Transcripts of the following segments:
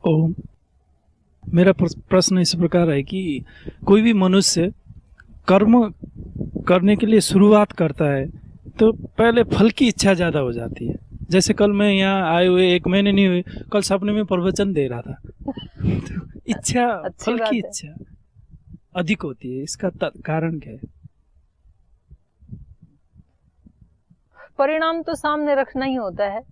ओम। मेरा प्रश्न इस प्रकार है कि कोई भी मनुष्य कर्म करने के लिए शुरुआत करता है तो पहले फल की इच्छा ज़्यादा हो जाती है। जैसे कल मैं यहाँ आए हुए 1 महीने नहीं हुए, कल सपने में प्रवचन दे रहा था तो इच्छा, फल की इच्छा अधिक होती है। इसका कारण क्या है? परिणाम तो सामने रखना ही होता है।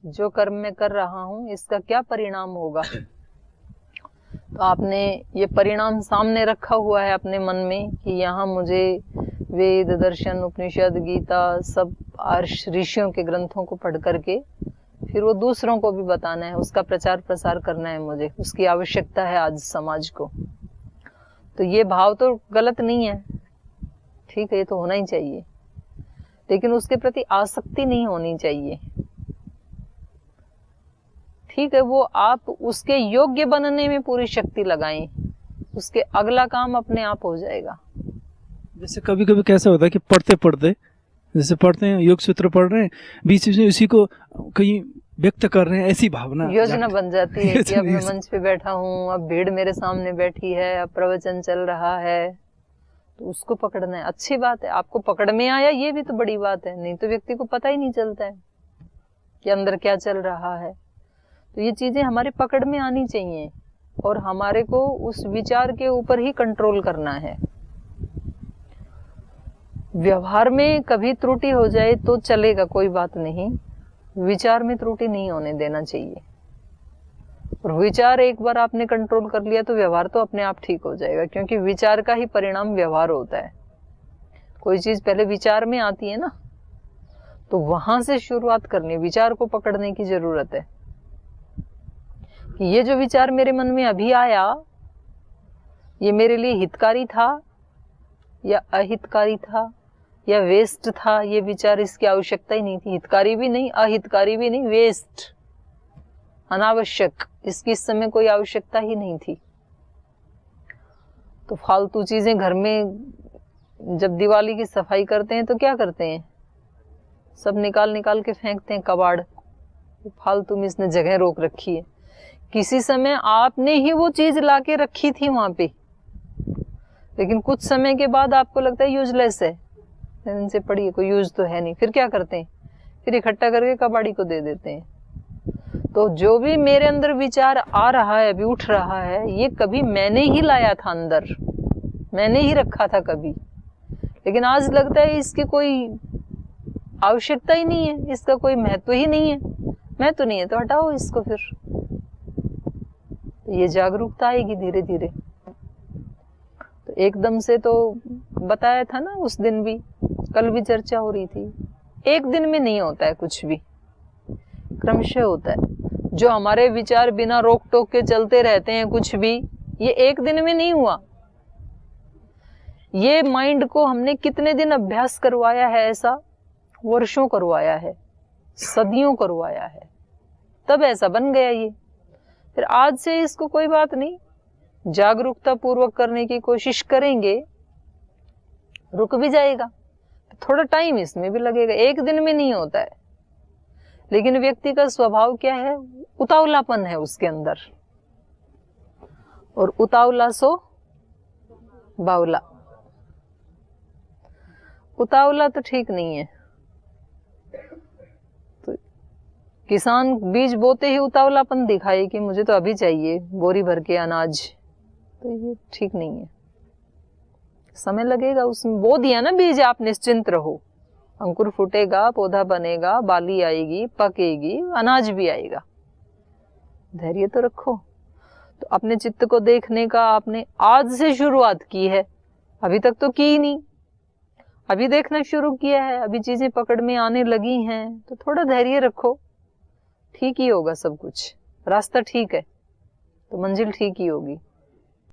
जो कर्म मैं कर रहा हूँ इसका क्या परिणाम होगा, तो आपने ये परिणाम सामने रखा हुआ है अपने मन में कि यहाँ मुझे वेद, दर्शन, उपनिषद, गीता, सब आर्ष ऋषियों के ग्रंथों को पढ़ करके फिर वो दूसरों को भी बताना है, उसका प्रचार प्रसार करना है, मुझे उसकी आवश्यकता है आज समाज को। तो ये भाव तो गलत नहीं है, ठीक है, ये तो होना ही चाहिए, लेकिन उसके प्रति आसक्ति नहीं होनी चाहिए। ठीक है, वो आप उसके योग्य बनने में पूरी शक्ति लगाएं, उसके अगला काम अपने आप हो जाएगा। जैसे कभी कभी कैसा होता है कि पढ़ते पढ़ते, जैसे पढ़ते हैं योग सूत्र पढ़ रहे हैं, बीच में उसी को कहीं व्यक्त कर रहे हैं, ऐसी भावना योजना बन जाती है कि अब मैं मंच पे बैठा हूँ, अब भीड़ मेरे सामने बैठी है, अब प्रवचन चल रहा है, तो उसको पकड़ना है। अच्छी बात है, आपको पकड़ में आया, ये भी तो बड़ी बात है, नहीं तो व्यक्ति को पता ही नहीं चलता है कि अंदर क्या चल रहा है। तो ये चीजें हमारे पकड़ में आनी चाहिए और हमारे को उस विचार के ऊपर ही कंट्रोल करना है। व्यवहार में कभी त्रुटि हो जाए तो चलेगा, कोई बात नहीं, विचार में त्रुटि नहीं होने देना चाहिए। और विचार एक बार आपने कंट्रोल कर लिया तो व्यवहार तो अपने आप ठीक हो जाएगा, क्योंकि विचार का ही परिणाम व्यवहार होता है। कोई चीज पहले विचार में आती है ना, तो वहां से शुरुआत करनी, विचार को पकड़ने की जरूरत है कि ये जो विचार मेरे मन में अभी आया, ये मेरे लिए हितकारी था या अहितकारी था या वेस्ट था। ये विचार, इसकी आवश्यकता ही नहीं थी, हितकारी भी नहीं, अहितकारी भी नहीं, वेस्ट, अनावश्यक, इसकी इस समय कोई आवश्यकता ही नहीं थी। तो फालतू चीजें घर में जब दिवाली की सफाई करते हैं तो क्या करते हैं, सब निकाल निकाल के फेंकते हैं कबाड़, फालतू में इसने जगह रोक रखी है। किसी समय आपने ही वो चीज लाके रखी थी वहां पे, लेकिन कुछ समय के बाद आपको लगता है यूजलेस है, इनसे पड़ी है, कोई यूज तो है नहीं, फिर क्या करते हैं, फिर इकट्ठा करके कबाड़ी को दे देते हैं। तो जो भी मेरे अंदर विचार आ रहा है, अभी उठ रहा है, ये कभी मैंने ही लाया था अंदर, मैंने ही रखा था कभी, लेकिन आज लगता है इसकी कोई आवश्यकता ही नहीं है, इसका कोई महत्व ही नहीं है, महत्व नहीं है तो हटाओ इसको। फिर ये जागरूकता आएगी धीरे धीरे। तो एकदम से तो बताया था ना उस दिन भी, कल भी चर्चा हो रही थी, एक दिन में नहीं होता है कुछ भी, क्रमशः होता है। जो हमारे विचार बिना रोक टोक के चलते रहते हैं कुछ भी, ये एक दिन में नहीं हुआ। ये माइंड को हमने कितने दिन अभ्यास करवाया है, ऐसा वर्षों करवाया है, सदियों करवाया है, तब ऐसा बन गया ये। फिर आज से इसको कोई बात नहीं, जागरूकता पूर्वक करने की कोशिश करेंगे, रुक भी जाएगा, थोड़ा टाइम इसमें भी लगेगा, एक दिन में नहीं होता है। लेकिन व्यक्ति का स्वभाव क्या है, उतावलापन है उसके अंदर, और उतावला सो बावला, उतावला तो ठीक नहीं है। तो किसान बीज बोते ही उतावलापन दिखाए कि मुझे तो अभी चाहिए बोरी भर के अनाज, तो ये ठीक नहीं है, समय लगेगा। उसमें बो दिया ना बीज, आप निश्चिंत रहो, अंकुर फूटेगा, पौधा बनेगा, बाली आएगी, पकेगी, अनाज भी आएगा, धैर्य तो रखो। तो अपने चित्त को देखने का आपने आज से शुरुआत की है, अभी तक तो की ही नहीं, अभी देखना शुरू किया है, अभी चीजें पकड़ में आने लगी हैं, तो थोड़ा धैर्य रखो, ठीक ही होगा सब कुछ, रास्ता ठीक है तो मंजिल ठीक ही होगी।